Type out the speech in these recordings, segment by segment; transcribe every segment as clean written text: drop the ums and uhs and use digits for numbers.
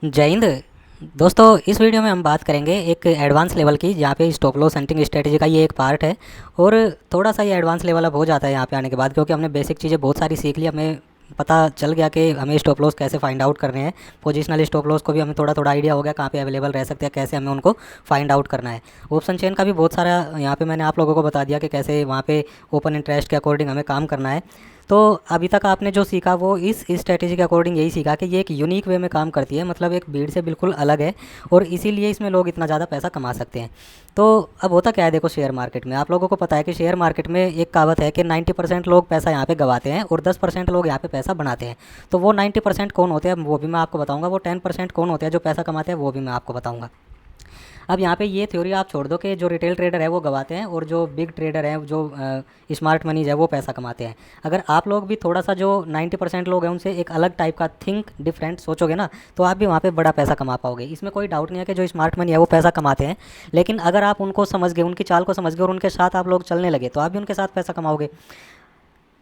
जय हिंद। दोस्तों, इस वीडियो में हम बात करेंगे एक एडवांस लेवल की, जहाँ पे स्टॉप लॉस हंटिंग स्ट्रेटजी का ये एक पार्ट है। और थोड़ा सा ये एडवांस लेवल अब हो जाता है यहाँ पे आने के बाद, क्योंकि हमने बेसिक चीज़ें बहुत सारी सीख ली। हमें पता चल गया कि हमें स्टॉप लॉस कैसे फाइंड आउट करने हैं। पोजिशनल स्टॉप लॉस को भी हमें थोड़ा थोड़ा आइडिया हो गया कहाँ पे अवेलेबल रह सकते हैं, कैसे हमें उनको फाइंड आउट करना है। ऑप्शन चेन का भी बहुत सारा यहाँ पे मैंने आप लोगों को बता दिया कि कैसे वहाँ पे ओपन इंटरेस्ट के अकॉर्डिंग हमें काम करना है। तो अभी तक आपने जो सीखा वो इस स्ट्रेटेजी के अकॉर्डिंग यही सीखा कि ये एक यूनिक वे में काम करती है, मतलब एक भीड़ से बिल्कुल अलग है, और इसीलिए इसमें लोग इतना ज़्यादा पैसा कमा सकते हैं। तो अब होता क्या है, देखो शेयर मार्केट में आप लोगों को पता है कि शेयर मार्केट में एक कहावत है कि 90% लोग पैसा यहाँ पे गवाते हैं और 10% लोग यहाँ पे पैसा बनाते हैं। तो वो 90% कौन होते हैं वो भी मैं आपको बताऊँगा, वो 10% कौन होते हैं जो पैसा कमाते हैं वो भी मैं आपको बताऊँगा। अब यहाँ पे ये थ्योरी आप छोड़ दो कि जो रिटेल ट्रेडर है वो गवाते हैं और जो बिग ट्रेडर है, जो स्मार्ट मनीज है, वो पैसा कमाते हैं। अगर आप लोग भी थोड़ा सा, जो 90% लोग हैं उनसे एक अलग टाइप का थिंक डिफरेंट सोचोगे ना, तो आप भी वहाँ पे बड़ा पैसा कमा पाओगे। इसमें कोई डाउट नहीं है कि जो स्मार्ट मनी है वो पैसा कमाते हैं। लेकिन अगर आप उनको समझ गए, उनकी चाल को समझ गए और उनके साथ आप लोग चलने लगे, तो आप भी उनके साथ पैसा कमाओगे।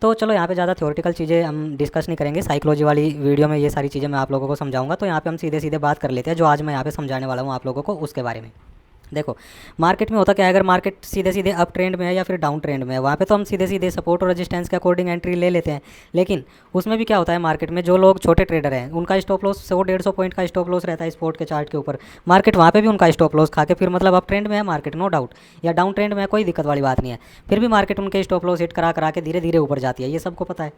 तो चलो, यहाँ पे ज़्यादा थ्योरेटिकल चीज़ें हम डिस्कस नहीं करेंगे। साइकोलॉजी वाली वीडियो में ये सारी चीज़ें मैं आप लोगों को समझाऊंगा। तो यहाँ पे हम सीधे सीधे बात कर लेते हैं, जो आज मैं यहाँ पे समझाने वाला हूँ आप लोगों को, उसके बारे में। देखो, मार्केट में होता क्या है, अगर मार्केट सीधे सीधे अप ट्रेंड में है या फिर डाउन ट्रेंड में है, वहाँ पे तो हम सीधे सीधे सपोर्ट और रेजिस्टेंस के अकॉर्डिंग एंट्री ले लेते हैं। लेकिन उसमें भी क्या होता है, मार्केट में जो लोग छोटे ट्रेडर हैं उनका स्टॉप लॉस 100-150 पॉइंट का स्टॉप लॉस रहता है स्पोर्ट के चार्ट के ऊपर। मार्केट वहाँ पे भी उनका स्टॉप लॉस खा के फिर, मतलब अप ट्रेंड में है मार्केट, नो डाउट, या डाउन ट्रेंड में है, कोई दिक्कत वाली बात नहीं है, फिर भी मार्केट उनके स्टॉप लॉस हिट करा करा के धीरे धीरे ऊपर जाती है, ये सबको पता है।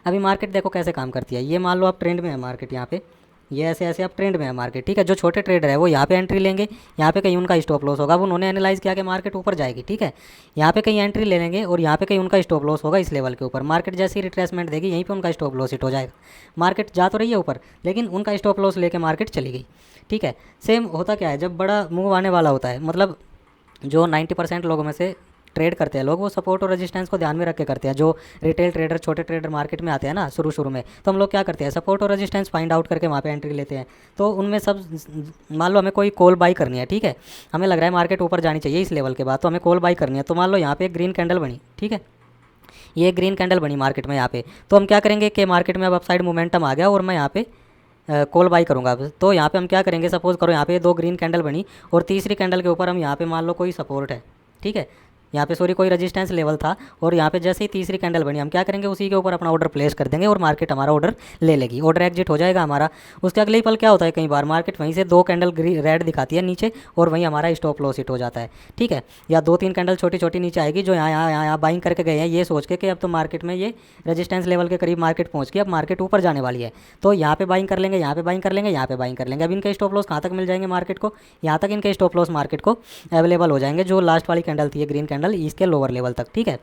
अभी मार्केट देखो कैसे काम करती है। ये मान लो आप ट्रेंड में है मार्केट, यहाँ पे ये ऐसे ऐसे आप ट्रेंड में है मार्केट, ठीक है। जो छोटे ट्रेडर है वो यहाँ पे एंट्री लेंगे, यहाँ पे कहीं उनका स्टॉप लॉस होगा। अब उन्होंने एनालाइज किया कि मार्केट ऊपर जाएगी, ठीक है, यहाँ पे कहीं एंट्री ले लेंगे और यहाँ पे कहीं उनका स्टॉप लॉस होगा इस लेवल के ऊपर। मार्केट जैसे ही रिट्रेसमेंट देगी, यहीं पे उनका स्टॉप लॉस हिट हो जाएगा। मार्केट जा तो रही है ऊपर, लेकिन उनका स्टॉप लॉस लेके मार्केट चली गई, ठीक है। सेम होता क्या है, जब बड़ा मूव आने वाला होता है, मतलब जो 90% लोगों में से ट्रेड करते हैं लोग, वो सपोर्ट और रेजिस्टेंस को ध्यान में रख के करते हैं। जो रिटेल ट्रेडर, छोटे ट्रेडर मार्केट में आते हैं ना शुरू शुरू में, तो हम लोग क्या करते हैं, सपोर्ट और रेजिस्टेंस फाइंड आउट करके वहाँ पे एंट्री लेते हैं। तो उनमें सब, मान लो हमें कोई कॉल बाई करनी है, ठीक है, हमें लग रहा है मार्केट ऊपर जानी चाहिए इस लेवल के बाद, तो हमें कॉल बाई करनी है। तो मान लो यहाँ पे एक ग्रीन कैंडल बनी, ठीक है, ये एक ग्रीन कैंडल बनी मार्केट में यहाँ पे, तो हम क्या करेंगे कि मार्केट में अब अपसाइड मोमेंटम आ गया और मैं यहाँ पे कॉल बाई करूँगा। अब तो यहाँ पे हम क्या करेंगे, सपोज करो यहाँ पे दो ग्रीन कैंडल बनी और तीसरी कैंडल के ऊपर हम यहाँ पे मान लो कोई सपोर्ट है, ठीक है, यहाँ पे सॉरी कोई रेजिस्टेंस लेवल था, और यहाँ पे जैसे ही तीसरी कैंडल बनी, हम क्या करेंगे, उसी के ऊपर अपना ऑर्डर प्लेस कर देंगे और मार्केट हमारा ऑर्डर ले लेगी, ऑर्डर एग्जिट हो जाएगा हमारा। उसके अगले ही पल क्या होता है, कई बार मार्केट वहीं से दो कैंडल रेड दिखाती है नीचे, और वहीं हमारा स्टॉप लॉस हिट हो जाता है, ठीक है। या दो तीन कैंडल छोटी छोटी नीचे आएगी, जो यहाँ बाइंग करके गए हैं ये सोच के कि अब तो मार्केट में ये रेजिस्टेंस लेवल के करीब मार्केट पहुँच गई, अब मार्केट ऊपर जाने वाली है, तो यहाँ पे बाइंग कर लेंगे, यहाँ पे बाइंग कर लेंगे, यहाँ पे बाइंग कर लेंगे। अब इनके स्टॉप लॉस कहाँ तक मिल जाएंगे मार्केट को, यहाँ तक इनके स्टॉप लॉस मार्केट को अवेलेबल हो जाएंगे, जो लास्ट वाली कैंडल थी ग्रीन कैंडल, इसके लोअर लेवल तक, ठीक है।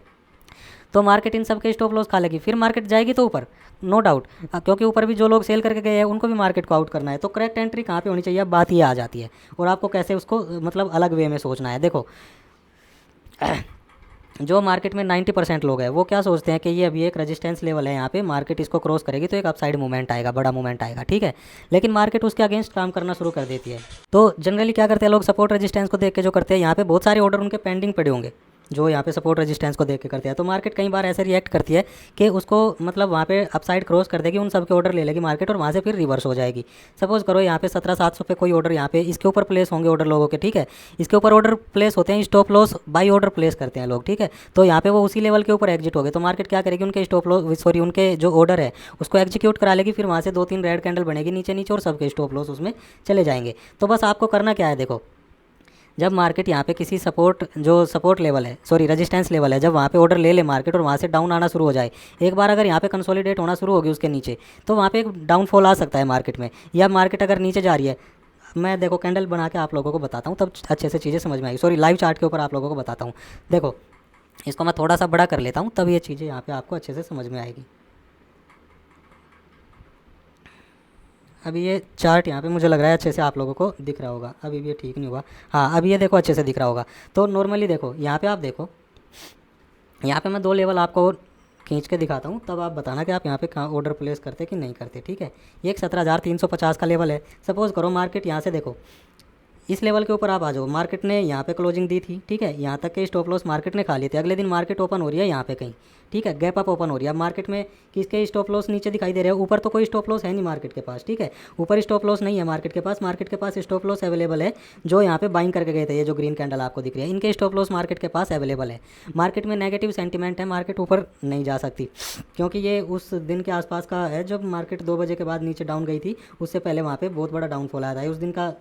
तो मार्केट इन सब के स्टॉप लॉस खा लेगी, फिर मार्केट जाएगी तो ऊपर, नो डाउट, क्योंकि ऊपर भी जो लोग सेल करके गए हैं उनको भी मार्केट को आउट करना है। तो करेक्ट एंट्री कहाँ पे होनी चाहिए, अब बात ये आ जाती है, और आपको कैसे उसको मतलब अलग वे में सोचना है। देखो, जो मार्केट में 90% लोग हैं वो क्या सोचते हैं कि ये अभी एक रेजिस्टेंस लेवल है, यहाँ पे मार्केट इसको क्रॉस करेगी तो एक अपसाइड मूवमेंट आएगा, बड़ा मूवमेंट आएगा, ठीक है। लेकिन मार्केट उसके अगेंस्ट काम करना शुरू कर देती है। तो जनरली क्या करते हैं लोग, सपोर्ट रेजिस्टेंस को देख के जो करते हैं, यहाँ पे बहुत सारे ऑर्डर उनके पेंडिंग पड़े होंगे जो यहाँ पे सपोर्ट रेजिस्टेंस को देख के करते हैं। तो मार्केट कई बार ऐसे रिएक्ट करती है कि उसको मतलब वहाँ पे अपसाइड क्रॉस कर देगी, उन सब के ऑर्डर ले लेगी मार्केट, और वहाँ से फिर रिवर्स हो जाएगी। सपोज करो यहाँ पे 17,700 पे कोई ऑर्डर, यहाँ पे इसके ऊपर प्लेस होंगे ऑर्डर लोगों के, ठीक है, इसके ऊपर ऑर्डर प्लेस होते हैं, stop loss by order place करते हैं लोग, ठीक है। तो यहाँ पे वो उसी लेवल के ऊपर एग्जिट हो गए, तो मार्केट क्या करेगी, उनके स्टॉप लॉस, सॉरी उनके जो ऑर्डर है उसको एग्जीक्यूट करा लेगी, फिर वहाँ से दो तीन रेड कैंडल बनेगी नीचे नीचे और सबके स्टॉप लॉस उसमें चले जाएंगे। तो बस आपको करना क्या है, देखो, जब मार्केट यहाँ पे किसी सपोर्ट, जो सपोर्ट लेवल है, सॉरी रेजिस्टेंस लेवल है, जब वहाँ पे ऑर्डर ले ले मार्केट और वहाँ से डाउन आना शुरू हो जाए, एक बार अगर यहाँ पे कंसोलिडेट होना शुरू होगी उसके नीचे, तो वहाँ पे एक डाउनफॉल आ सकता है मार्केट में। या मार्केट अगर नीचे जा रही है, मैं देखो कैंडल बना के आप लोगों को बताता हूँ तब अच्छे से चीज़ें समझ में आएगी। सॉरी, लाइव चार्ट के ऊपर आप लोगों को बताता हूँ। देखो, इसको मैं थोड़ा सा बड़ा कर लेता हूँ, तब ये चीज़ें यहाँ पे आपको अच्छे से समझ में आएगी। अभी ये चार्ट यहाँ पे मुझे लग रहा है अच्छे से आप लोगों को दिख रहा होगा, अभी भी ये ठीक नहीं हुआ, हाँ अभी ये देखो अच्छे से दिख रहा होगा। तो नॉर्मली देखो यहाँ पे आप देखो, यहाँ पे मैं दो लेवल आपको खींच के दिखाता हूँ, तब आप बताना कि आप यहाँ पे कहाँ ऑर्डर प्लेस करते कि नहीं करते, ठीक है। ये एक 17,350 का लेवल है। सपोज़ करो मार्केट यहाँ से देखो, इस लेवल के ऊपर आप आ जाओ, मार्केट ने यहाँ पे क्लोजिंग दी थी, ठीक है, यहाँ तक के स्टॉप लॉस मार्केट ने खा लिए थे। अगले दिन मार्केट ओपन हो रही है यहाँ पे कहीं, ठीक है, गैप अप ओपन हो रही है। अब मार्केट में किसके स्टॉप लॉस नीचे दिखाई दे रहे हैं? ऊपर तो कोई स्टॉप लॉस है नहीं मार्केट के पास, ठीक है, ऊपर स्टॉप लॉस नहीं है मार्केट के पास। मार्केट के पास स्टॉप लॉस अवेलेबल है जो यहाँ पे बाइंग करके गए थे, ये जो ग्रीन कैंडल आपको दिख रही है, इनके स्टॉप लॉस मार्केट के पास अवेलेबल है। मार्केट में नेगेटिव सेंटीमेंट है, मार्केट ऊपर नहीं जा सकती क्योंकि ये उस दिन के आसपास का है जब मार्केट 2 बजे के बाद नीचे डाउन गई थी। उससे पहले वहाँ पे बहुत बड़ा डाउनफॉल आया था, उस दिन का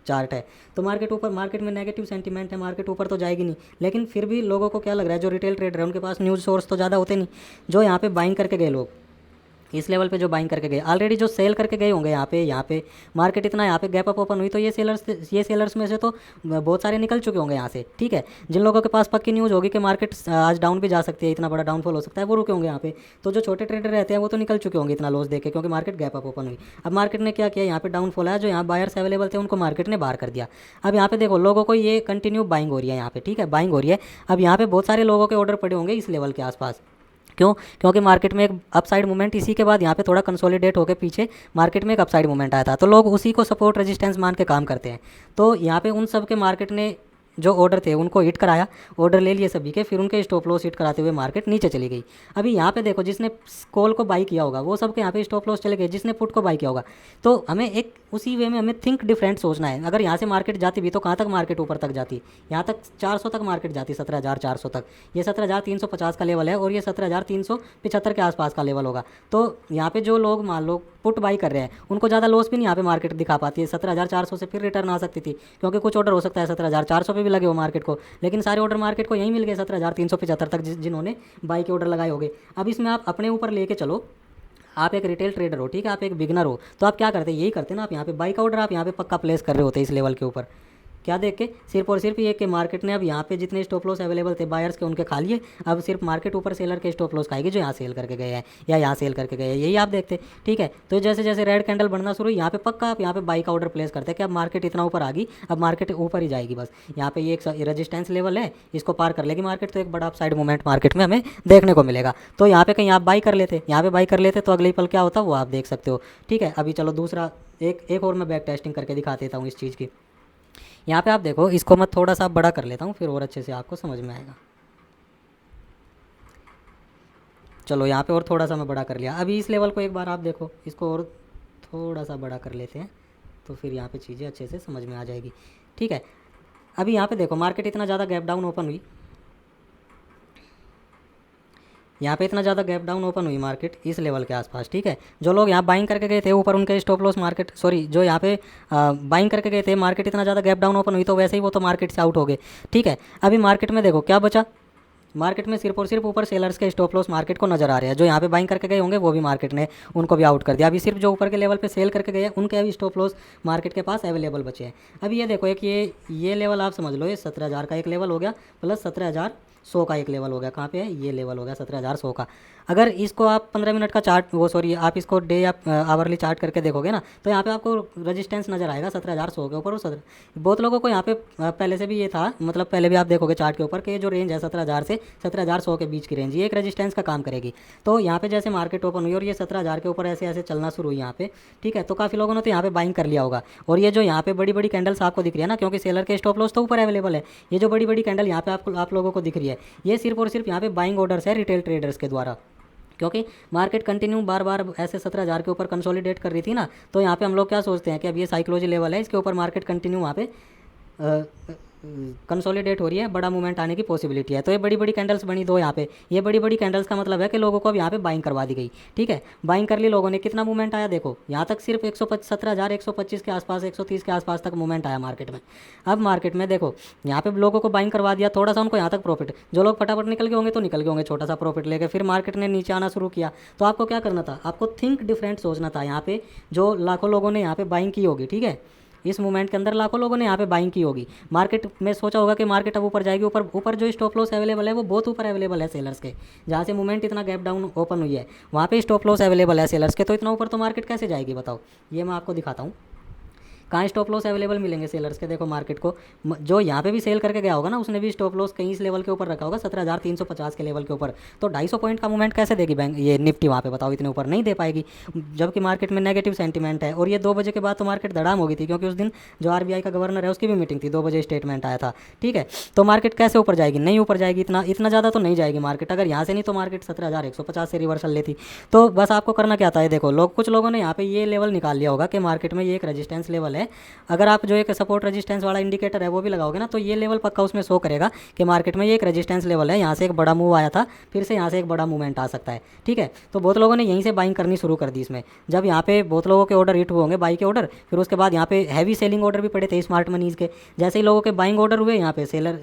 चार्ट है। तो मार्केट ऊपर, मार्केट में नेगेटिव सेंटीमेंट है, मार्केट ऊपर तो जाएगी नहीं। लेकिन फिर भी लोगों को क्या लग रहा है, जो रिटेल ट्रेडर है उनके पास न्यूज़ सोर्स तो ज़्यादा होते नहीं, जो यहाँ पे बाइंग करके गए लोग, इस लेवल पे जो बाइंग करके गए, ऑलरेडी जो सेल करके गए होंगे यहाँ पे मार्केट इतना यहाँ पे गैप अप ओपन हुई तो ये सेलर्स में से तो बहुत सारे निकल चुके होंगे यहाँ से, ठीक है। जिन लोगों के पास पक्की न्यूज़ होगी कि मार्केट आज डाउन भी जा सकती है, इतना बड़ा डाउनफॉल हो सकता है, वो रुके होंगे यहाँ पे। तो जो छोटे ट्रेडर रहते हैं वो तो निकल चुके होंगे इतना लॉस देके, क्योंकि मार्केट गैप अप ओपन हुई। अब मार्केट ने क्या किया, यहाँ पे डाउनफॉल आया, जो यहाँ बायर्स अवेलेबल थे उनको मार्केट ने बाहर कर दिया। अब यहाँ पे देखो लोगों को ये कंटिन्यू बाइंग हो रही है यहाँ पे, ठीक है, बाइंग हो रही है। अब यहाँ पे बहुत सारे लोगों के ऑर्डर पड़े होंगे इस लेवल के आसपास। क्यों? क्योंकि मार्केट में एक अपसाइड मूवमेंट, इसी के बाद यहाँ पे थोड़ा कंसोलिडेट होकर पीछे मार्केट में एक अपसाइड मूवमेंट आया था, तो लोग उसी को सपोर्ट रेजिस्टेंस मान के काम करते हैं। तो यहाँ पे उन सब के मार्केट ने जो ऑर्डर थे उनको हिट कराया, ऑर्डर ले लिए सभी के, फिर उनके स्टॉप लॉस हिट कराते हुए मार्केट नीचे चली गई। अभी यहाँ पे देखो, जिसने कॉल को बाई किया होगा वो सबके यहाँ पे स्टॉप लॉस चले गए, जिसने पुट को बाई किया होगा। तो हमें एक उसी वे में हमें थिंक डिफरेंट सोचना है। अगर यहाँ से मार्केट जाती भी तो कहाँ तक मार्केट ऊपर तक जाती? यहाँ तक 400 तक मार्केट जाती, 17,400 तक। ये 17,350 का लेवल है और ये 17,375 के आसपास का लेवल होगा। तो यहाँ पे जो लोग मान लो पुट बाई कर रहे हैं उनको ज़्यादा लॉस भी नहीं यहाँ पे मार्केट दिखा पाती है। 17,400 से फिर रिटर्न आ सकती थी, क्योंकि कुछ ऑर्डर हो सकता है 17,400 पे भी लगे हो मार्केट को, लेकिन सारे ऑर्डर मार्केट को यहीं मिल गए 17,375 तक जिन्होंने बाई के ऑर्डर लगाए होंगे। अब इसमें आप अपने ऊपर लेके चलो, आप एक रिटेल ट्रेडर हो, ठीक है, आप एक बिगनर हो, तो आप क्या करते? यही करते ना, आप यहाँ पे बाई का ऑर्डर आप यहाँ पे पक्का प्लेस कर रहे होते इस लेवल के ऊपर। क्या देख के? सिर्फ और सिर्फ ये कि मार्केट ने अब यहाँ पे जितने स्टॉप लॉस अवेलेबल थे बायर्स के उनके खा लिए, अब सिर्फ मार्केट ऊपर सेलर के स्टॉप लॉस खाएगी जो यहाँ सेल करके गए हैं या यहाँ सेल करके गए हैं, यही आप देखते, ठीक है। तो जैसे जैसे रेड कैंडल बढ़ना शुरू, यहाँ पे पक्का आप यहाँ पे बाई का ऑर्डर प्लेस करते हैं कि अब मार्केट इतना ऊपर आ गई, अब मार्केट ऊपर ही जाएगी बस। यहाँ पे ये एक रेजिस्टेंस लेवल है, इसको पार कर लेगी मार्केट तो एक बड़ा अपसाइड मूवमेंट मार्केट में हमें देखने को मिलेगा। तो यहाँ पे कहीं आप बाई कर लेते, यहाँ पे बाई कर लेते तो अगले पल क्या होता वो आप देख सकते हो, ठीक है। अभी चलो दूसरा एक और मैं बैक टेस्टिंग करके दिखा देता हूँ इस चीज़ की। यहाँ पे आप देखो, इसको मैं थोड़ा सा बड़ा कर लेता हूँ फिर और अच्छे से आपको समझ में आएगा। चलो यहाँ पे और थोड़ा सा मैं बड़ा कर लिया। अभी इस लेवल को एक बार आप देखो, इसको और थोड़ा सा बड़ा कर लेते हैं तो फिर यहाँ पे चीज़ें अच्छे से समझ में आ जाएगी, ठीक है। अभी यहाँ पे देखो मार्केट इतना ज़्यादा गैप डाउन ओपन हुई, यहाँ पे इतना ज़्यादा गैप डाउन ओपन हुई मार्केट इस लेवल के आसपास, ठीक है। जो लोग यहाँ बाइंग करके गए थे ऊपर उनके स्टॉप लॉस मार्केट, सॉरी, जो यहाँ पे बाइंग करके गए थे, मार्केट इतना ज़्यादा गैप डाउन ओपन हुई तो वैसे ही वो तो मार्केट से आउट हो गए, ठीक है। अभी मार्केट में देखो क्या बचा, मार्केट में सिर्फ और सिर्फ ऊपर सेलर्स के स्टॉप लॉस मार्केट को नजर आ रहे हैं। जो यहाँ पे बाइंग करके गए होंगे वो भी मार्केट ने उनको भी आउट कर दिया। अभी सिर्फ जो ऊपर के लेवल पे सेल करके गए उनके अभी स्टॉप लॉस मार्केट के पास अवेलेबल बचे हैं। अभी ये देखो, एक ये लेवल आप समझ लो, ये 17,000 का एक लेवल हो गया, प्लस 17,100 का एक लेवल हो गया। कहाँ पे है? ये लेवल हो गया 17,100 का। अगर इसको आप 15 मिनट का चार्ट, वो सॉरी, आप इसको डे या आवरली चार्ट करके देखोगे ना तो यहाँ पे आपको रेजिस्टेंस नजर आएगा 17,100 के ऊपर। वो 17, बहुत लोगों को यहाँ पे पहले से भी ये था, मतलब पहले भी आप देखोगे चार्ट के ऊपर कि जो रेंज है 17,000 से 17,100 के बीच की रेंज, ये एक रेजिस्टेंस का काम करेगी। तो यहाँ पे जैसे मार्केट ओपन हुई और ये 17,000 के ऊपर ऐसे ऐसे चलना शुरू हुई यहाँ पे, ठीक है, तो काफ़ी लोगों ने तो यहाँ पे बाइंग कर लिया होगा। और ये जो यहाँ पे बड़ी बड़ी कैंडल्स आपको दिख रही है ना, क्योंकि सेलर के स्टॉप लॉस तो ऊपर अवेलेबल है, ये जो बड़ी बड़ी कैंडल यहाँ पे आप लोगों को दिख रही है, ये सिर्फ और सिर्फ यहाँ पे बाइंग ऑर्डर्स है रिटेल ट्रेडर्स के द्वारा। क्योंकि मार्केट कंटिन्यू बार बार ऐसे 17,000 के ऊपर कंसोलिडेट कर रही थी ना, तो यहाँ पे हम लोग क्या सोचते हैं कि अब ये साइकोलॉजी लेवल है, इसके ऊपर मार्केट कंटिन्यू वहाँ पे कंसोलिडेट हो रही है, बड़ा मूवमेंट आने की पॉसिबिलिटी है। तो ये बड़ी बड़ी कैंडल्स बनी दो यहाँ पे, ये बड़ी बड़ी कैंडल्स का मतलब है कि लोगों को अब यहाँ पे बाइंग करवा दी गई, ठीक है। बाइंग कर ली लोगों ने, कितना मूवमेंट आया देखो, यहाँ तक सिर्फ 17,125 के आसपास, 130 के आसपास तक मूवमेंट आया मार्केट में। अब मार्केट में देखो यहाँ पे लोगों को बाइंग करवा दिया, थोड़ा सा उनको यहाँ तक प्रॉफिट, जो लोग फटाफट निकल गए होंगे तो निकल गए होंगे छोटा सा प्रॉफिट लेके, फिर मार्केट ने नीचे आना शुरू किया। तो आपको क्या करना था? आपको थिंक डिफरेंट सोचना था। यहाँ पे जो लाखों लोगों ने यहाँ पे बाइंग की होगी, ठीक है, इस मूवमेंट के अंदर लाखों लोगों ने यहाँ पे बाइंग की होगी। मार्केट में सोचा होगा कि मार्केट अब ऊपर जाएगी, ऊपर जो स्टॉप लॉस अवेलेबल है वो बहुत ऊपर अवेलेबल है सेलर्स के, जहाँ से मूवमेंट इतना गैप डाउन ओपन हुई है वहाँ पे स्टॉप लॉस अवेलेबल है सेलर्स के, तो इतना ऊपर तो मार्केट कैसे जाएगी बताओ? ये मैं आपको दिखाता हूँ। कहाँ स्टॉप लॉस अवेलेबल मिलेंगे सेलर्स के, देखो मार्केट को जो यहाँ पे भी सेल करके गया होगा ना, उसने भी स्टॉप लॉस कहीं इस लेवल के ऊपर रखा होगा 17,350 के लेवल के ऊपर। तो 250 पॉइंट का मूवमेंट कैसे देगी बैंक ये निफ्टी वहाँ पे, बताओ इतने ऊपर नहीं दे पाएगी, जबकि मार्केट में नेगेटिव सेंटीमेंट है। और ये 2 बजे के बाद तो मार्केट धड़ाम हो गई थी, क्योंकि उस दिन जो आरबीआई का गवर्नर है उसकी भी मीटिंग थी, 2 बजे स्टेटमेंट आया था, ठीक है। तो मार्केट कैसे ऊपर जाएगी, नहीं ऊपर जाएगी, इतना इतना ज़्यादा तो नहीं जाएगी मार्केट। अगर यहाँ से नहीं तो मार्केट 17,150 से रिवर्सल लेती। तो बस आपको करना क्या था है, देखो कुछ लोगों ने यहाँ पे ये लेवल निकाल लिया होगा कि मार्केट में ये एक रेजिस्टेंस लेवल है। अगर आप जो एक सपोर्ट रेजिस्टेंस वाला इंडिकेटर है वो भी लगाओगे ना, तो ये लेवल पक्का उसमें शो करेगा कि मार्केट में ये एक रेजिस्टेंस लेवल है, यहाँ से एक बड़ा मूव आया था, फिर से यहाँ से एक बड़ा मूवमेंट आ सकता है, ठीक है। तो बहुत लोगों ने यहीं से बाइंग करनी शुरू कर दी इसमें। जब यहाँ पे बहुत लोगों के ऑर्डर हिट हुए होंगे, बाई के ऑर्डर, फिर उसके बाद यहाँ पे हैवी सेलिंग ऑर्डर भी पड़े थे स्मार्ट मनीज के। जैसे ही लोगों के बाइंग ऑर्डर हुए, यहाँ पे सेलर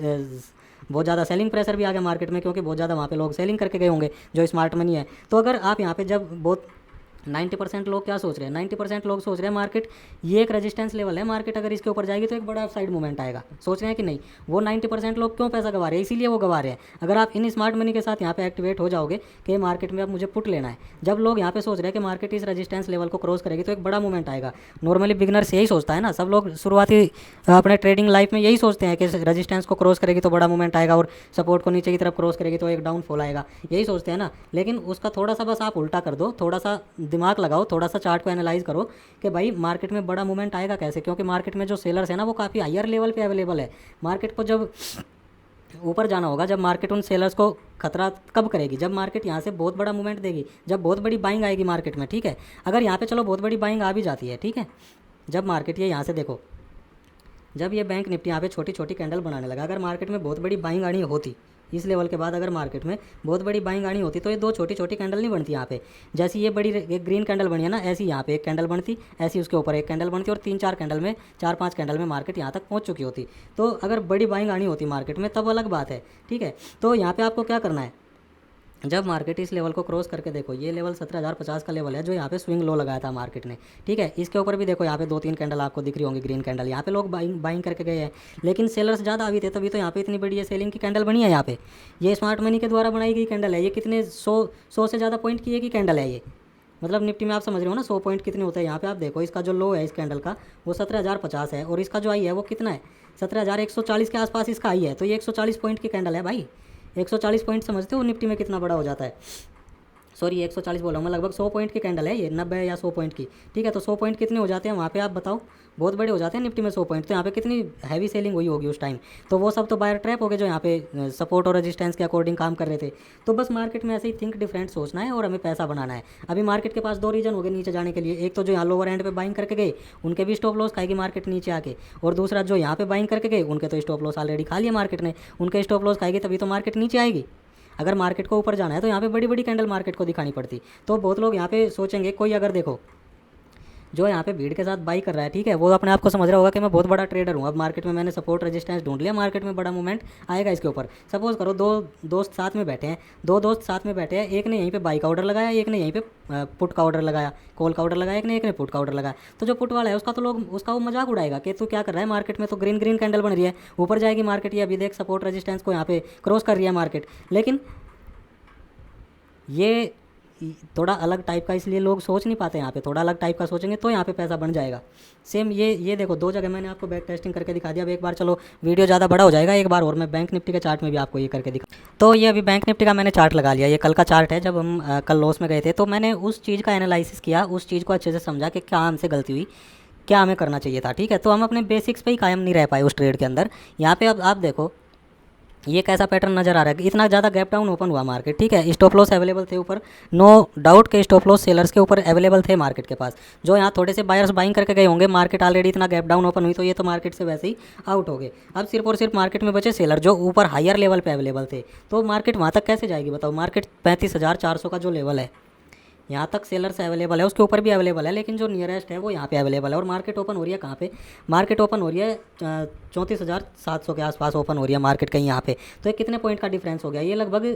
बहुत ज़्यादा सेलिंग प्रेशर भी आ गया मार्केट में, क्योंकि बहुत ज़्यादा वहाँ पे लोग सेलिंग करके गए होंगे जो स्मार्ट मनी है। तो अगर आप यहाँ पे जब बहुत 90% लोग क्या सोच रहे हैं, 90% लोग सोच रहे हैं मार्केट ये एक रेजिस्टेंस लेवल है, मार्केट अगर इसके ऊपर जाएगी तो एक बड़ा अपसाइड मूवमेंट आएगा, सोच रहे हैं कि नहीं। वो 90% लोग क्यों पैसा गवा रहे हैं, इसीलिए वो गवा रहे हैं। अगर आप इन स्मार्ट मनी के साथ यहाँ पे एक्टिवेट हो जाओगे कि मार्केट में अब मुझे पुट लेना है, जब लोग यहाँ पे सोच रहे हैं कि मार्केट इस रेजिस्टेंस लेवल को क्रॉस करेगी तो एक बड़ा मूवमेंट आएगा। नॉर्मली बिगनर्स यही सोचता है ना, सब लोग शुरुआती अपने ट्रेडिंग लाइफ में यही सोचते हैं कि रेजिस्टेंस को क्रॉस करेगी तो बड़ा मूवमेंट आएगा, और सपोर्ट को नीचे की तरफ क्रॉस करेगी तो एक डाउनफॉल आएगा, यही सोचते हैं ना। लेकिन उसका थोड़ा सा बस आप उल्टा कर दो, थोड़ा सा दिमाग लगाओ, थोड़ा सा चार्ट को एनालाइज करो कि भाई मार्केट में बड़ा मूवमेंट आएगा कैसे, क्योंकि मार्केट में जो सेलर्स है ना वो काफ़ी हायर लेवल पे अवेलेबल है। मार्केट को जब ऊपर जाना होगा, जब मार्केट उन सेलर्स को खतरा कब करेगी, जब मार्केट यहाँ से बहुत बड़ा मूवमेंट देगी, जब बहुत बड़ी बाइंग आएगी मार्केट में, ठीक है। अगर यहाँ पे चलो बहुत बड़ी बाइंग आ भी जाती है, ठीक है, जब मार्केट ये यहाँ से देखो, जब ये बैंक निफ्टी यहाँ पे छोटी छोटी कैंडल बनाने लगा, अगर मार्केट में बहुत बड़ी बाइंग आनी होती इस लेवल के बाद, अगर मार्केट में बहुत बड़ी बाइंग आनी होती तो ये 2 छोटी छोटी कैंडल नहीं बनती यहाँ पे। जैसी ये बड़ी एक ग्रीन कैंडल बनी है ना, ऐसी यहाँ पे एक कैंडल बनती, ऐसी उसके ऊपर एक कैंडल बनती, और 3-4 कैंडल में 4-5 कैंडल में मार्केट यहाँ तक पहुँच चुकी होती। तो अगर बड़ी बाइंग आनी होती मार्केट में तब अलग बात है, ठीक है। तो यहाँ पर आपको क्या करना है, जब मार्केट इस लेवल को क्रॉस करके देखो, ये लेवल 17,050 का लेवल है जो यहाँ पे स्विंग लो लगाया था मार्केट ने, ठीक है। इसके ऊपर भी देखो यहाँ पे 2-3 कैंडल आपको दिख रही होंगी ग्रीन कैंडल, यहाँ पे लोग बाइंग करके गए हैं, लेकिन सेलर्स ज़्यादा अभी थे, तभी तो यहाँ पे इतनी बड़ी ये सेलिंग की कैंडल बनी है। यहाँ पे ये स्मार्ट मनी के द्वारा बनाई गई कैंडल है, ये कितने 100 से ज़्यादा पॉइंट की एक ही कैंडल है ये, मतलब निफ्टी में आप समझ रहे हो ना 100 पॉइंट कितने होते हैं। यहाँ पे आप देखो इसका जो लो है इस कैंडल का वो 17,050 है, और इसका जो आई है वो कितना है 17,140 के आसपास इसका आई है। तो ये 140 पॉइंट की कैंडल है भाई, 140 पॉइंट समझते हो निफ्टी में कितना बड़ा हो जाता है। सॉरी 140 बोल रहा हूँ मैं, लगभग 100 पॉइंट की कैंडल है ये, 90 या 100 पॉइंट की, ठीक है। तो 100 पॉइंट कितने हो जाते हैं वहाँ पे आप बताओ, बहुत बड़े हो जाते हैं निफ्टी में 100 पॉइंट। तो यहाँ पे कितनी हैवी सेलिंग हुई होगी उस टाइम, तो वो सब तो बायर ट्रैप हो गए जो यहाँ पे सपोर्ट और रेजिस्टेंस के अकॉर्डिंग काम कर रहे थे। तो बस मार्केट में ऐसे ही थिंक डिफरेंट सोचना है और हमें पैसा बनाना है। अभी मार्केट के पास 2 रीजन हो गए नीचे जाने के लिए, एक तो जो यहाँ लोअर एंड पे बाइंग करके गए उनके भी स्टॉप लॉस खाएगी मार्केट नीचे आके, और दूसरा जो यहाँ पे बाइंग करके गए उनके तो स्टॉप लॉस ऑलरेडी खा लिया मार्केट ने, उनके स्टॉप लॉस खाएगी तभी तो मार्केट नीचे आएगी। अगर मार्केट को ऊपर जाना है तो यहाँ पे बड़ी बड़ी कैंडल मार्केट को दिखानी पड़ती। तो बहुत लोग यहाँ पे सोचेंगे, कोई अगर देखो जो यहाँ पे भीड़ के साथ बाई कर रहा है, ठीक है, वो अपने आप को समझ रहा होगा कि मैं बहुत बड़ा ट्रेडर हूँ, अब मार्केट में मैंने सपोर्ट रेजिस्टेंस ढूंढ लिया, मार्केट में बड़ा मूवमेंट आएगा इसके ऊपर। सपोज करो 2 दोस्त साथ में बैठे हैं, 2 दोस्त साथ में बैठे हैं, एक ने यहीं पे बाई का ऑर्डर लगाया, एक ने यहीं पे पुट का ऑर्डर लगाया, कॉल का ऑर्डर लगाया, एक ने पुट का ऑर्डर लगाया। तो जो पुट वाला है उसका तो लोग उसका वो मजाक उड़ाएगा कि तू क्या कर रहा है, मार्केट में तो ग्रीन ग्रीन कैंडल बन रही है, ऊपर जाएगी मार्केट, ये अभी देख सपोर्ट रेजिस्टेंस को यहाँ पे क्रॉस कर रही है मार्केट। लेकिन ये थोड़ा अलग टाइप का इसलिए लोग सोच नहीं पाते, यहाँ पे थोड़ा अलग टाइप का सोचेंगे तो यहाँ पे पैसा बन जाएगा। सेम ये देखो 2 जगह मैंने आपको बैक टेस्टिंग करके दिखा दिया। अब एक बार चलो वीडियो ज़्यादा बड़ा हो जाएगा, एक बार और मैं बैंक निफ्टी के चार्ट में भी आपको ये करके दिखा। तो ये अभी बैंक निफ्टी का मैंने चार्ट लगा लिया, ये कल का चार्ट है, जब हम कल लॉस में गए थे तो मैंने उस चीज़ का एनालिसिस किया, उस चीज़ को अच्छे से समझा कि क्या हमसे गलती हुई, क्या हमें करना चाहिए था, ठीक है। तो हम अपने बेसिक्स पे ही कायम नहीं रह पाए उस ट्रेड के अंदर। यहाँ पे अब आप देखो ये कैसा पैटर्न नज़र आ रहा है, इतना ज़्यादा गैप डाउन ओपन हुआ मार्केट, ठीक है। स्टॉप लॉस अवेलेबल थे ऊपर, नो डाउट के स्टॉप लॉस सेलर्स के ऊपर अवेलेबल थे मार्केट के पास, जो यहाँ थोड़े से बायर्स बाइंग करके गए होंगे। मार्केट ऑलरेडी इतना गैप डाउन ओपन हुई तो ये तो मार्केट से वैसे ही आउट हो गए। अब सिर्फ और सिर्फ मार्केट में बचे सेलर जो ऊपर हायर लेवल पे अवेलेबल थे। तो मार्केट वहाँ तक कैसे जाएगी बताओ, मार्केट 35,400 का जो लेवल है यहाँ तक सेलर्स अवेलेबल है, उसके ऊपर भी अवेलेबल है, लेकिन जो नियरेस्ट है वो यहाँ पे अवेलेबल है। और मार्केट ओपन हो रही है कहाँ पे, मार्केट ओपन हो रही है 34,700 के आसपास ओपन हो रही है मार्केट कहीं यहाँ पे। तो ये कितने पॉइंट का डिफरेंस हो गया, ये लगभग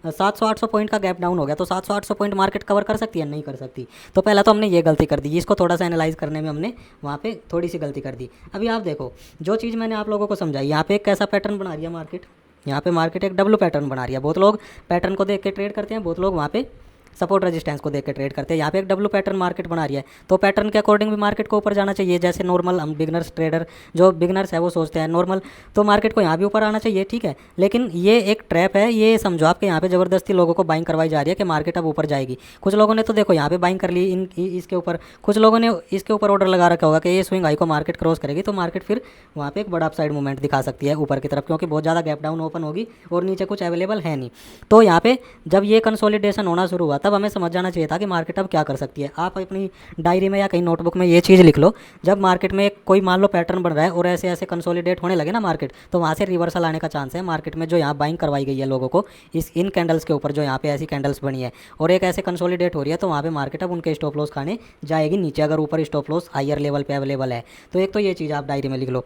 700-800 पॉइंट का गैप डाउन हो गया। तो 700-800 पॉइंट मार्केट कवर कर सकती है, नहीं कर सकती। तो पहला तो हमने ये गलती कर दी, इसको थोड़ा सा एनालाइज करने में हमने वहाँ पे थोड़ी सी गलती कर दी। अभी आप देखो जो चीज़ मैंने आप लोगों को समझाई, यहाँ पे एक कैसा पैटर्न बना रही है मार्केट, यहाँ पे मार्केट एक डब्लू पैटर्न बना रही है। बहुत लोग पैटर्न को देख के ट्रेड करते हैं, बहुत लोग वहाँ पे सपोर्ट रेजिस्टेंस को देख के ट्रेड करते हैं। यहाँ पे एक डब्ल्यू पैटर्न मार्केट बना रही है, तो पैटर्न के अकॉर्डिंग भी मार्केट को ऊपर जाना चाहिए। जैसे नॉर्मल हम बिगनर्स ट्रेडर जो बिगनर्स है वो सोचते हैं नॉर्मल, तो मार्केट को यहाँ भी ऊपर आना चाहिए, ठीक है। लेकिन ये एक ट्रैप है, ये समझो आपके यहाँ पे ज़बरदस्ती लोगों को बाइंग करवाई जा रही है कि मार्केट अब ऊपर जाएगी। कुछ लोगों ने तो देखो यहाँ पे बाइंग कर ली इसके ऊपर, कुछ लोगों ने इसके ऊपर ऑर्डर लगा रखा होगा कि ये स्विंग हाई को मार्केट क्रॉस करेगी तो मार्केट फिर वहाँ पे एक बड़ा अपसाइड मूवमेंट दिखा सकती है ऊपर की तरफ, क्योंकि बहुत ज़्यादा गैप डाउन ओपन होगी और नीचे कुछ अवेलेबल है नहीं। तो यहाँ पे जब ये कंसोलिडेशन होना शुरू हुआ तब हमें समझ जाना चाहिए था कि मार्केट अब क्या कर सकती है। आप अपनी डायरी में या कहीं नोटबुक में ये चीज़ लिख लो, जब मार्केट में कोई मान लो पैटर्न बन रहा है और ऐसे ऐसे कंसोलिडेट होने लगे ना मार्केट, तो वहाँ से रिवर्सल आने का चांस है मार्केट में। जो यहाँ बाइंग करवाई गई है लोगों को इन कैंडल्स के ऊपर, जो यहाँ पे ऐसी कैंडल्स बनी है और एक ऐसे कंसोलिडेट हो रही है, तो वहाँ पे मार्केट अब उनके स्टॉप लॉस खाने जाएगी नीचे, अगर ऊपर स्टॉप लॉस हायर लेवल पे अवेलेबल है। तो एक तो ये चीज़ आप डायरी में लिख लो,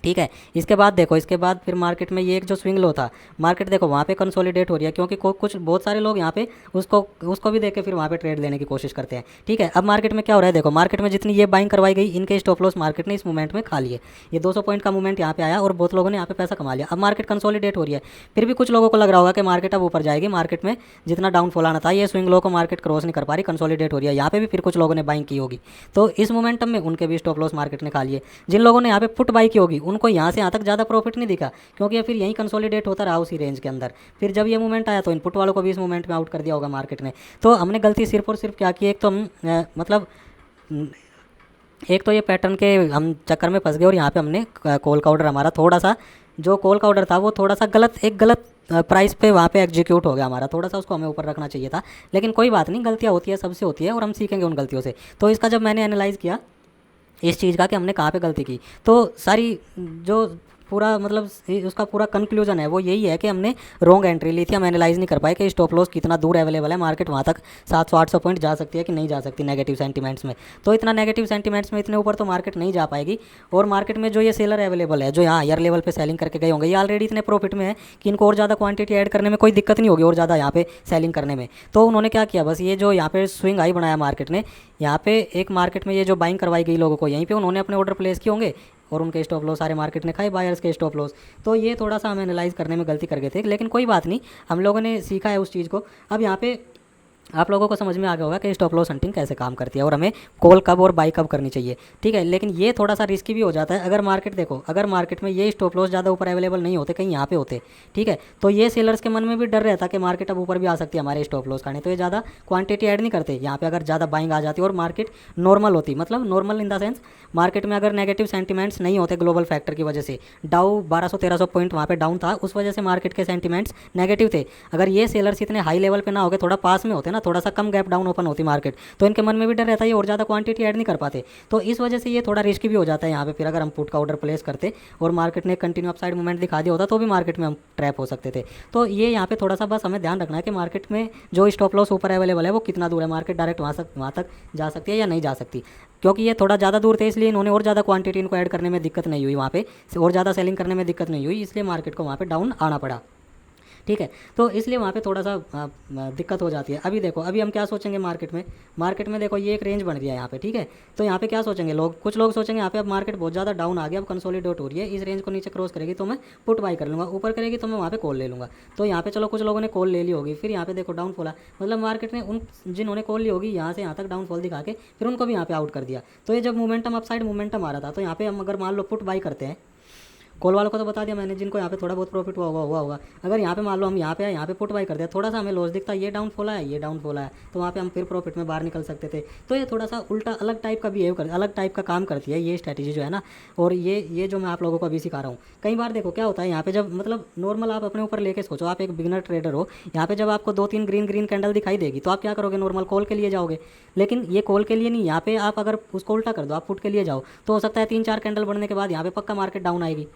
ठीक है। इसके बाद देखो, इसके बाद फिर मार्केट में ये एक जो स्विंग लो था, मार्केट देखो वहाँ पे कंसोलिडेट हो रही है, क्योंकि कुछ बहुत सारे लोग यहाँ पे उसको भी देख के फिर वहाँ पे ट्रेड लेने की कोशिश करते हैं, ठीक है। अब मार्केट में क्या हो रहा है, देखो मार्केट में जितनी ये बाइंग करवाई गई, इनके स्टॉप लॉस मार्केट ने इस मूवमेंट में खा लिए। ये 200 पॉइंट का मूवमेंट यहाँ पे आया और बहुत लोगों ने यहाँ पे पैसा कमा लिया। अब मार्केट कंसोलिडेट हो रही है, फिर भी कुछ लोगों को लग रहा होगा कि मार्केट अब ऊपर जाएगी, मार्केट में जितना डाउनफॉल आना था ये स्विंग लो को मार्केट क्रॉस नहीं कर पा रही, कंसोलिडेट हो रही है। यहाँ पे भी फिर कुछ लोगों ने बाइंग की होगी, तो इस मोमेंटम में उनके भी स्टॉप लॉस मार्केट ने खा लिए। जिन लोगों ने यहाँ पे पुट बाई की होगी उनको यहाँ से यहाँ तक ज़्यादा प्रॉफिट नहीं दिखा, क्योंकि फिर यहीं कंसोलिडेट होता रहा उसी रेंज के अंदर। फिर जब ये मूवमेंट आया तो इनपुट वालों को भी इस मूवमेंट में आउट कर दिया होगा मार्केट ने। तो हमने गलती सिर्फ और सिर्फ क्या की, एक तो हम मतलब एक तो ये पैटर्न के हम चक्कर में फंस गए और यहाँ पे हमने कॉल का ऑर्डर हमारा थोड़ा सा, जो कॉल का ऑर्डर था वो थोड़ा सा गलत प्राइस पे वहाँ पे एग्जीक्यूट हो गया हमारा, थोड़ा सा उसको हमें ऊपर रखना चाहिए था। लेकिन कोई बात नहीं, गलतियाँ होती है, सबसे होती है और हम सीखेंगे उन गलतियों से। तो इसका जब मैंने एनालाइज़ किया इस चीज़ का कि हमने कहाँ पे गलती की, तो सारी जो पूरा मतलब उसका पूरा कंक्लूजन है वो यही है कि हमने रॉन्ग एंट्री ली थी। हम एनालाइज नहीं कर पाए कि स्टॉप लॉस कितना दूर अवेलेबल है, मार्केट वहाँ तक 700-800 पॉइंट जा सकती है कि नहीं जा सकती नेगेटिव सेंटीमेंट्स में। तो इतना नेगेटिव सेंटीमेंट्स में इतने ऊपर तो मार्केट नहीं जा पाएगी। और मार्केट में जो ये सेलर अवेलेबल है, जो यहाँ हायर लेवल पर सेलिंग करके गए होंगे, ये ऑलरेडी इतने प्रॉफिट में है कि इनको और ज़्यादा क्वांटिटी ऐड करने में कोई दिक्कत नहीं होगी और ज़्यादा यहाँ पे सेलिंग करने में। तो उन्होंने क्या किया, बस ये जो यहाँ पे स्विंग हाई बनाया मार्केट ने, यहाँ पे एक मार्केट में ये जो बाइंग करवाई गई लोगों को, यहीं पे उन्होंने अपने ऑर्डर प्लेस किए होंगे और उनके स्टॉप लॉस सारे मार्केट ने खाए, बायर्स के स्टॉप लॉस। तो ये थोड़ा सा हम एनालाइज करने में गलती कर गए थे, लेकिन कोई बात नहीं, हम लोगों ने सीखा है उस चीज़ को। अब यहाँ पे आप लोगों को समझ में आ गया होगा कि स्टॉप लॉस हंटिंग कैसे काम करती है और हमें कॉल कब और बाई कब करनी चाहिए, ठीक है। लेकिन ये थोड़ा सा रिस्की भी हो जाता है। अगर मार्केट देखो, अगर मार्केट में ये स्टॉप लॉस ज़्यादा ऊपर अवेलेबल नहीं होते, कहीं यहाँ पे होते, ठीक है, तो ये सेलर्स के मन में भी डर रहता कि मार्केट अब ऊपर भी आ सकती है हमारे स्टॉप लॉस खाने, तो ये ज़्यादा क्वांटिटी ऐड नहीं करते यहाँ पे। अगर ज़्यादा बाइंग आ जाती और मार्केट नॉर्मल होती, मतलब normal in the sense market में अगर नेगेटिव सेंटीमेंट्स नहीं होते ग्लोबल फैक्टर की वजह से, डाउ 1200-1300 पॉइंट वहाँ पे डाउन था, उस वजह से मार्केट के सेंटीमेंट्स नेगेटिव थे। अगर ये सेलर्स इतने हाई लेवल पे ना होगे, थोड़ा पास में होते ना, थोड़ा सा कम गैप डाउन ओपन होती मार्केट, तो इनके मन में भी डर रहता है और ज़्यादा क्वांटिटी ऐड नहीं कर पाते। तो इस वजह से ये थोड़ा रिस्की भी हो जाता है यहाँ पे। फिर अगर हम पुट का ऑर्डर प्लेस करते और मार्केट ने कंटिन्यू अपसाइड मूवमेंट दिखा दिया होता तो भी मार्केट में हम ट्रैप हो सकते थे। तो ये यहाँ पे थोड़ा सा बस हमें ध्यान रखना है कि मार्केट में जो स्टॉप लॉस ऊपर अवेलेबल है वो कितना दूर है, मार्केट डायरेक्ट वहाँ तक जा सकती है या नहीं जा सकती। क्योंकि ये थोड़ा ज़्यादा दूर थे, इसलिए इन्होंने और ज़्यादा क्वांटिटी इनको ऐड करने में दिक्कत नहीं हुई, वहाँ पे और ज़्यादा सेलिंग करने में दिक्कत नहीं हुई, इसलिए मार्केट को वहाँ पे डाउन आना पड़ा, ठीक है। तो इसलिए वहाँ पे थोड़ा सा दिक्कत हो जाती है। अभी देखो, अभी हम क्या सोचेंगे मार्केट में देखो ये एक रेंज बन रही है यहाँ पे, ठीक है। तो यहाँ पे क्या सोचेंगे लोग, कुछ लोग सोचेंगे यहाँ पे अब मार्केट बहुत ज़्यादा डाउन आ गया, अब कंसोलिडेट हो रही है, इस रेंज को नीचे क्रॉस करेगी तो मैं पुट बाई कर लूँगा, ऊपर करेगी तो मैं वहाँ पे कॉल ले लूँगा। तो यहाँ पे चलो कुछ लोगों ने कॉल ले ली होगी, फिर यहाँ पे देखो डाउनफॉल है, मतलब मार्केट ने उन जिन्होंने कॉल ली होगी यहाँ से यहाँ तक डाउनफॉल दिखा के फिर उनको भी यहाँ पे आउट कर दिया। तो ये जब मोमेंटम अपसाइड मोमेंटम आ रहा था, तो यहाँ पे हम अगर मान लो पुट बाई करते हैं, कॉल वालों को तो बता दिया मैंने, जिनको यहाँ पे थोड़ा बहुत प्रॉफिट हुआ होगा। अगर यहाँ पे मान लो हम यहाँ पे पुट बाई कर दिया, थोड़ा सा हमें लॉस दिखता है, ये डाउनफॉल है, तो वहाँ पे हम फिर प्रॉफिट में बाहर निकल सकते थे। तो ये थोड़ा सा उल्टा अलग टाइप का बिहेव कर, अलग टाइप का काम करती है ये स्ट्रैटेजी जो है ना। और ये जो मैं आप लोगों को अभी सिखा रहा हूँ, कई बार देखो क्या होता है यहाँ पे, जब मतलब नॉर्मल आप अपने ऊपर लेके सोचो, आप एक बिगनर ट्रेडर हो, यहाँ पे जब आपको 2-3 ग्रीन कैंडल दिखाई देगी तो आप क्या करोगे, नॉर्मल कॉल के लिए जाओगे। लेकिन ये कॉल के लिए नहीं, यहाँ पे आप अगर उसको उल्टा कर दो, आप पुट के लिए जाओ, तो हो सकता है 3-4 कैंडल बढ़ने के बाद यहाँ पे पक्का मार्केट डाउन आएगी,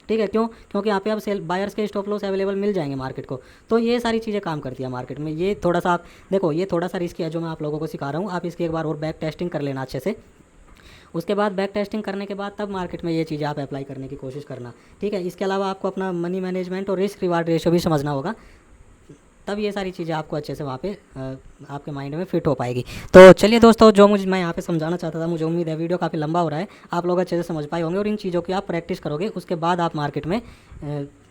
ठीक है। क्यों? क्योंकि यहाँ पे अब सेल बायर्स के स्टॉप लॉस अवेलेबल मिल जाएंगे मार्केट को। तो ये सारी चीज़ें काम करती है मार्केट में। ये थोड़ा सा आप देखो, ये थोड़ा सा रिस्क है जो मैं आप लोगों को सिखा रहा हूँ। आप इसकी एक बार और बैक टेस्टिंग कर लेना अच्छे से, उसके बाद बैक टेस्टिंग करने के बाद तब मार्केट में ये चीज़ें आप अप्लाई करने की कोशिश करना, ठीक है। इसके अलावा आपको अपना मनी मैनेजमेंट और रिस्क रिवार्ड रेशियो भी समझना होगा, तब ये सारी चीज़ें आपको अच्छे से वहाँ पे आपके माइंड में फिट हो पाएगी। तो चलिए दोस्तों, जो मैं यहाँ पे समझाना चाहता था, मुझे उम्मीद है वीडियो काफ़ी लंबा हो रहा है, आप लोग अच्छे से समझ पाए होंगे और इन चीज़ों की आप प्रैक्टिस करोगे, उसके बाद आप मार्केट में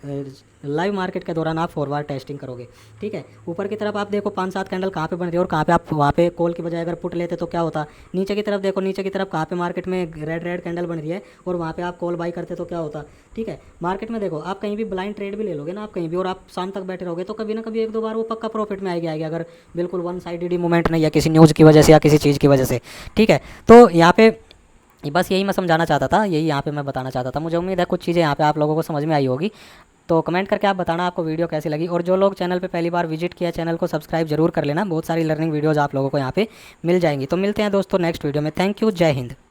लाइव मार्केट के दौरान आप फॉरवर्ड टेस्टिंग करोगे। ठीक है, ऊपर की तरफ आप देखो 5-7 कैंडल कहाँ पे बन रही है और कहाँ पे आप वहाँ पे कॉल की बजाय अगर पुट लेते तो क्या होता। नीचे की तरफ देखो, नीचे की तरफ कहाँ पे मार्केट में रेड रेड कैंडल बन रही है और वहाँ पे आप कॉल बाई करते तो क्या होता। ठीक है, मार्केट में देखो आप कहीं भी ब्लाइंड ट्रेड भी ले लोगे ना आप कहीं भी, और आप शाम तक बैठे रहोगे तो कभी ना कभी एक दो बार वो पक्का प्रॉफिट में आएगी अगर बिल्कुल वन साइडेड मूवमेंट नहीं है किसी न्यूज़ की वजह से या किसी चीज़ की वजह से। ठीक है, तो यहाँ पे बस यही मैं समझाना चाहता था, यही यहाँ पे मैं बताना चाहता था। मुझे उम्मीद है कुछ चीज़ें यहाँ पे आप लोगों को समझ में आई होगी। तो कमेंट करके आप बताना आपको वीडियो कैसी लगी, और जो लोग चैनल पे पहली बार विजिट किया चैनल को सब्सक्राइब जरूर कर लेना, बहुत सारी लर्निंग वीडियोज़ आप लोगों को यहाँ पे मिल जाएंगी। तो मिलते हैं दोस्तों नेक्स्ट वीडियो में। थैंक यू, जय हिंद।